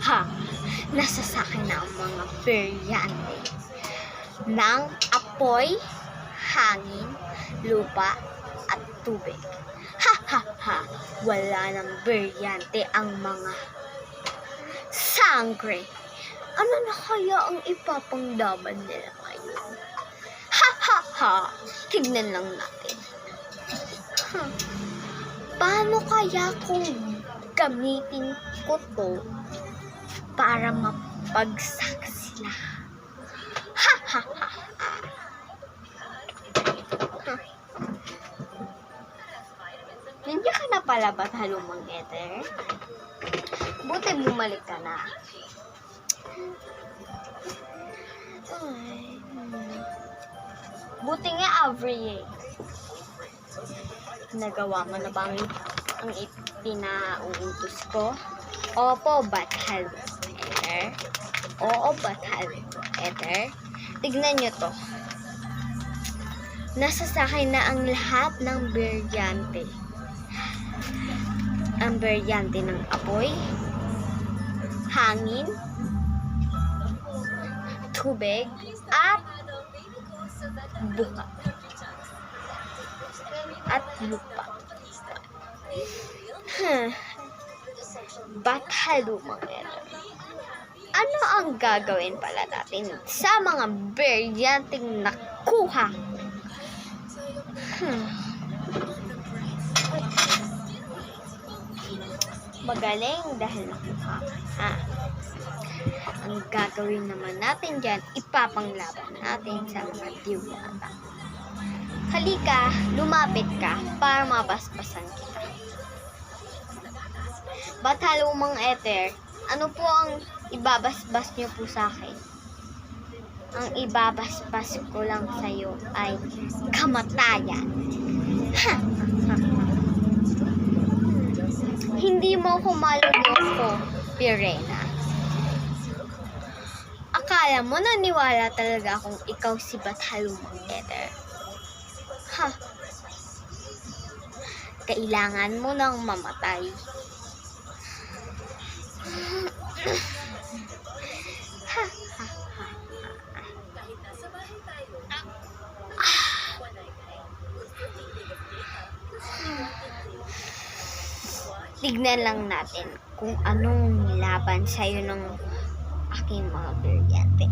Ha! Nasasakin na ang mga beryante ng apoy, hangin, lupa, at tubig. Ha ha ha! Wala ng beryante ang mga sangre. Ano na kaya ang ipapanglaban nila ngayon? Ha ha ha! Tignan lang natin. Paano kaya kung gamitin ko to para mapagsak sila? Ha ha ha ha! Nandiyan ka na pala ba't halumang ether? Buti bumalik ka na. Buti nga Avery eh. Nagawa mo na bang ang ipinauutos ko? Opo, Bathal Ether. Oo, Bathal Ether. Tignan nyo to. Nasasakay na ang lahat ng beryante. Ang beryante ng apoy, hangin, tubig, at buka. At lupa. Bathal mga ano ang gagawin pala natin sa mga beryanteng nakuha? Magaling dahil nakuha. Ang gagawin naman natin dyan, ipapanglaban natin sa mga diwata. Halika, lumapit ka para mabasbasan kita. Bathal mga ether, ano po ang ibabasbas niyo po sa akin? Ang ibabasbas ko lang sa iyo ay kamatayan. Ha! Hindi mo ko maluloko, Pirena. Akala mo naniwala talaga akong ikaw si Bathal mga ether? Ha! Kailangan mo nang mamatay. Ha! Tignan lang natin kung anong laban sa'yo ng aking mga beryante.